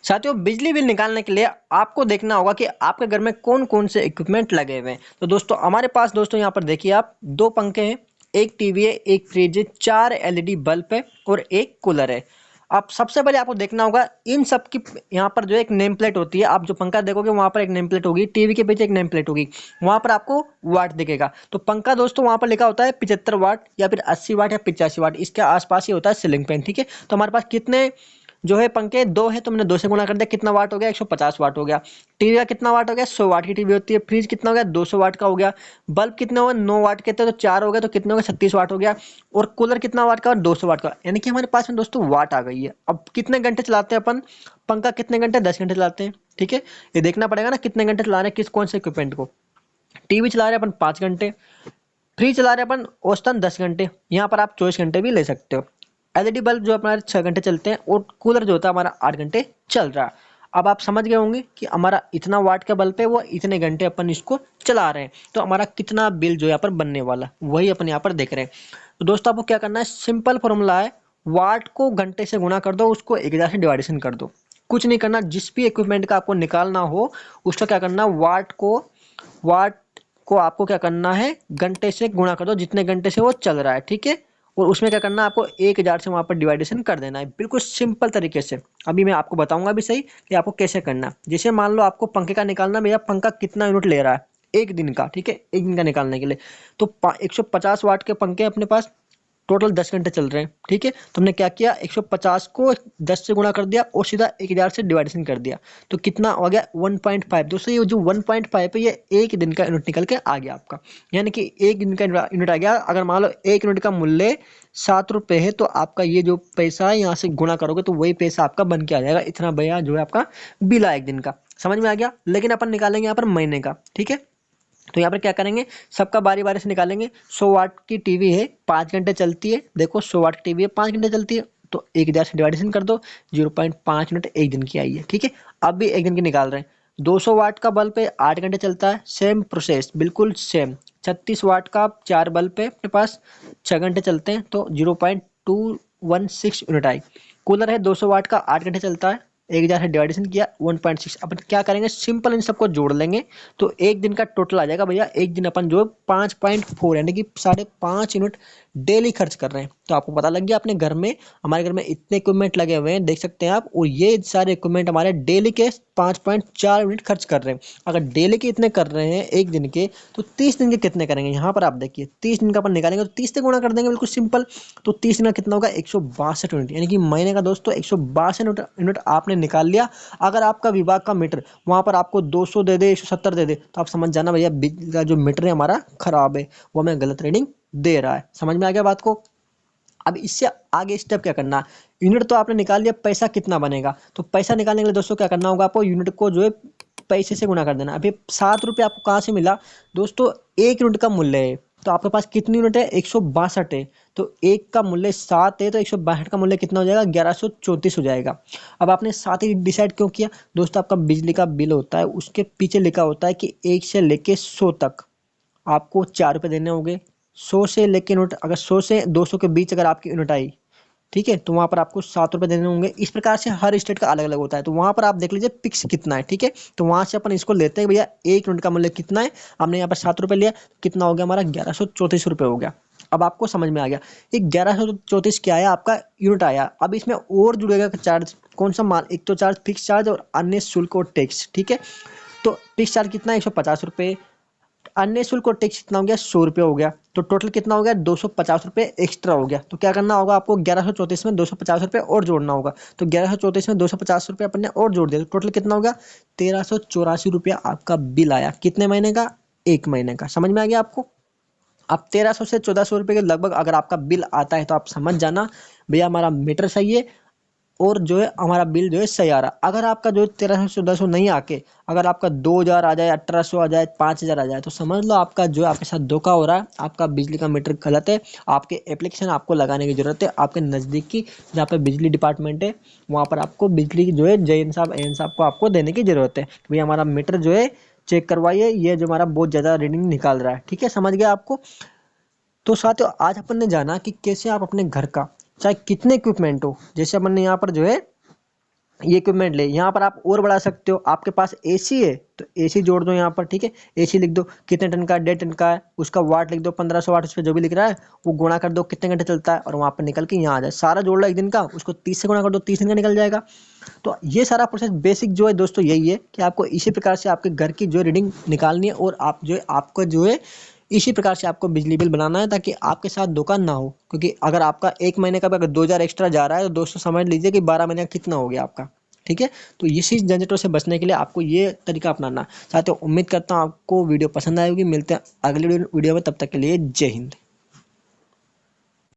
साथियों, बिजली बिल निकालने के लिए आपको देखना होगा कि आपके घर में कौन कौन से इक्विपमेंट लगे हुए हैं। तो दोस्तों हमारे पास दोस्तों यहाँ पर देखिए आप, दो पंखे हैं, एक टीवी है, एक फ्रिज है, चार एलईडी बल्ब है और एक कूलर है। अब सबसे पहले आपको देखना होगा इन सब की, यहाँ पर जो एक नेम प्लेट होती है, आप जो पंखा देखोगे वहाँ पर एक नेम प्लेट होगी, टीवी के पीछे एक नेम प्लेट होगी, वहाँ पर आपको वाट दिखेगा। तो पंखा दोस्तों वहाँ पर लिखा होता है 75 वाट या फिर 80 वाट या 85 वाट, इसके आसपास ही होता है सीलिंग फैन। ठीक है, तो हमारे पास कितने जो है पंखे, दो है, तो मैंने दो से गुणा कर दिया, कितना वाट हो गया, 150 वाट हो गया। टीवी का कितना वाट हो गया, 100 वाट की टीवी होती है। फ्रिज कितना हो गया, 200 वाट का हो गया। बल्ब कितने हो गए, 9 वाट के थे, तो 4 हो गए, तो कितने हो गए, 36 वाट हो गया। और कूलर कितना वाट का, और 200 वाट का। यानी कि हमारे पास में दोस्तों वाट आ गई है। अब कितने घंटे चलाते हैं अपन, पंखा कितने घंटे, 10 घंटे चलाते हैं। ठीक है, ये देखना पड़ेगा ना कितने घंटे चला रहे हैं किस कौन से इक्विपमेंट को। टीवी चला रहे हैं अपन 5 घंटे, फ्रिज चला रहे हैं अपन औसतन 10 घंटे, यहाँ पर आप 24 घंटे भी ले सकते हो। एलईडी बल्ब जो हमारे 6 घंटे चलते हैं, और कूलर जो होता है हमारा 8 घंटे चल रहा है। अब आप समझ गए होंगे कि हमारा इतना वाट का बल्ब है, वो इतने घंटे अपन इसको चला रहे हैं, तो हमारा कितना बिल जो यहाँ पर बनने वाला वही अपन यहाँ पर देख रहे हैं। तो दोस्तों आपको क्या करना है, सिंपल फॉर्मूला है, वाट को घंटे से गुणा कर दो, उसको 1000 से डिवाइडेशन कर दो। कुछ नहीं करना, जिस भी इक्विपमेंट का आपको निकालना हो उसका क्या करना, वाट को आपको क्या करना है, घंटे से गुणा कर दो, जितने घंटे से वो चल रहा है। ठीक है, और उसमें क्या करना है, आपको 1000 से वहां पर डिवाइडेशन कर देना है, बिल्कुल सिंपल तरीके से। अभी मैं आपको बताऊंगा भी सही कि आपको कैसे करना है। जैसे मान लो आपको पंखे का निकालना, भैया पंखा कितना यूनिट ले रहा है एक दिन का। ठीक है, एक दिन का निकालने के लिए तो 150 वाट के पंखे अपने पास टोटल 10 घंटे चल रहे हैं। ठीक है, तो हमने क्या किया, 150 को 10 से गुणा कर दिया और सीधा 1000 से डिवाइडेशन कर दिया, तो कितना हो गया, 1.5। दोस्तों ये जो 1.5 है, ये एक दिन का यूनिट निकल के आ गया आपका। यानी कि एक दिन का यूनिट आ गया। अगर मान लो एक यूनिट का मूल्य 7 रुपये है, तो आपका ये जो पैसा है यहाँ से गुणा करोगे तो वही पैसा आपका बन के आ जाएगा। इतना भैया जो है आपका बिल आया एक दिन का। समझ में आ गया। लेकिन अपन निकालेंगे यहाँ पर महीने का। ठीक है, तो यहाँ पर क्या करेंगे, सबका बारी बारी से निकालेंगे। 100 वाट की टीवी है, 5 घंटे चलती है। देखो 100 वाट की टीवी है, 5 घंटे चलती है, तो 1000 से डिवाइडेशन कर दो, 0.5 यूनिट एक दिन की आई है। ठीक है, अब भी एक दिन की निकाल रहे हैं। 200 वाट का बल्ब है, 8 घंटे चलता है, सेम प्रोसेस बिल्कुल सेम। 36 वाट का 4 बल्ब है अपने पास, 6 घंटे चलते हैं, तो 0.216 यूनिट आई। कूलर है 200 वाट का, 8 घंटे चलता है, 1000 से डिवाइडेशन किया, 1.6। अपन क्या करेंगे, सिंपल इन सबको जोड़ लेंगे, तो एक दिन का टोटल आ जाएगा भैया। एक दिन अपन जो 5.4 यानी कि 5.5 यूनिट डेली खर्च कर रहे हैं। तो आपको पता लग गया अपने घर में, हमारे घर में इतने इक्विपमेंट लगे हुए हैं, देख सकते हैं आप, और ये सारे इक्विपमेंट हमारे डेली के 5.4 यूनिट खर्च कर रहे हैं। अगर डेली के इतने कर रहे हैं एक दिन के, तो 30 दिन के कितने करेंगे। यहाँ पर आप देखिए 30 दिन का अपन निकालेंगे, तो 30 से गुणा कर देंगे, बिल्कुल सिंपल। तो 30 दिन का कितना होगा, 162 यूनिट, यानी कि महीने का दोस्तों 162 यूनिट आपने निकाल लिया। अगर आपका विभाग का मीटर वहां पर आपको 200 दे दे, 170 दे दे, तो आप समझ जाना भैया बिजली का जो मीटर है हमारा खराब है, वो हमें गलत रीडिंग दे रहा है। समझ में आ गया बात को। अब इससे आगे स्टेप क्या करना, यूनिट तो आपने निकाल लिया, पैसा कितना बनेगा। तो पैसा निकालने के लिए दोस्तों क्या करना होगा, आपको यूनिट को जो है पैसे से गुणा कर देना। अभी 7 रुपये आपको कहाँ से मिला दोस्तों, एक यूनिट का मूल्य है, तो आपके पास कितनी यूनिट है, 162 है। तो एक का मूल्य 7 है, तो 162 का मूल्य कितना हो जाएगा, 1134 हो जाएगा। अब आपने 7 ही डिसाइड क्यों किया दोस्तों, आपका बिजली का बिल होता है, उसके पीछे लिखा होता है कि 1 से लेके 100 तक आपको 4 रुपये देने होंगे। 100 से लेके यूनिट, अगर 100 से 200 के बीच अगर आपकी यूनिट आई, ठीक है, तो वहां पर आपको 7 रुपये देने होंगे। इस प्रकार से हर स्टेट का अलग अलग होता है, तो वहां पर आप देख लीजिए फिक्स कितना है। ठीक है, तो वहां से अपन इसको लेते हैं, भैया एक यूनिट का मूल्य कितना है, हमने यहाँ पर 7 रुपये लिया, कितना हो गया हमारा, 1134 रुपये हो गया। अब आपको समझ में आ गया, ये 1134 क्या आया, आपका यूनिट आया। अब इसमें और जुड़ेगा चार्ज, कौन सा माल, एक तो चार्ज फिक्स चार्ज और अन्य शुल्क और टैक्स। ठीक है, तो फिक्स चार्ज कितना है, 150 रुपये, अन्य शुल्क और टैक्स कितना हो गया, 100 रुपये हो गया, तो टोटल कितना हो गया, 250 रुपये एक्स्ट्रा हो गया। तो क्या करना होगा आपको, 1134 में 250 रुपये और जोड़ना होगा। तो 1134 में 250 रुपये अपन ने और जोड़ दिया, तो टोटल कितना हो गया, 1384 रुपया आपका बिल आया। कितने महीने का, एक महीने का। समझ में आ गया आपको। अब 1300 से 1400 रुपये के लगभग अगर आपका बिल आता है, तो आप समझ जाना भैया हमारा मीटर सही है, और जो है हमारा बिल जो है सही आ रहा। अगर आपका जो 1300 नहीं आके, अगर आपका 2000 आ जाए, 1800 आ जाए, 5000 आ जाए, तो समझ लो आपका जो है आपके साथ धोखा हो रहा है, आपका बिजली का मीटर गलत है। आपके एप्लीकेशन आपको लगाने की जरूरत है, आपके नज़दीक की जहाँ पे बिजली डिपार्टमेंट है, वहाँ पर आपको बिजली की जो है जैन साहब एन साहब को आपको देने की जरूरत है कि भैया हमारा मीटर जो है चेक करवाइए, ये जो हमारा बहुत ज़्यादा रीडिंग निकाल रहा है। ठीक है, समझ गया आपको। तो साथियों आज अपन ने जाना कि कैसे आप अपने घर का चाहे कितने इक्विपमेंट हो, जैसे अपन ने यहाँ पर जो है ये इक्विपमेंट ले। यहाँ पर आप और बढ़ा सकते हो, आपके पास एसी है तो एसी जोड़ दो यहाँ पर, ठीक है। एसी लिख दो कितने टन का है, 1.5 टन का है, उसका वाट लिख दो 1500 वाट, उस पर जो भी लिख रहा है वो गुणा कर दो कितने घंटे चलता है, और वहाँ पर निकल के यहाँ आ जाए। सारा जोड़ लो एक दिन का, उसको 30 से गुणा कर दो, 30 दिन का निकल जाएगा। तो ये सारा प्रोसेस बेसिक जो है दोस्तों यही है कि आपको इसी प्रकार से आपके घर की जो रीडिंग निकालनी है, और आप जो है आपका जो है इसी प्रकार से आपको बिजली बिल बनाना है, ताकि आपके साथ धोखा ना हो। क्योंकि अगर आपका एक महीने का भी अगर 2000 एक्स्ट्रा जा रहा है तो दोस्तों समझ लीजिए कि 12 महीने का कितना हो गया आपका, ठीक है। तो इसी झंझटों से बचने के लिए आपको ये तरीका अपनाना। साथियों उम्मीद करता हूँ आपको वीडियो पसंद आएगी। मिलते हैं अगली वीडियो में, तब तक के लिए जय हिंद।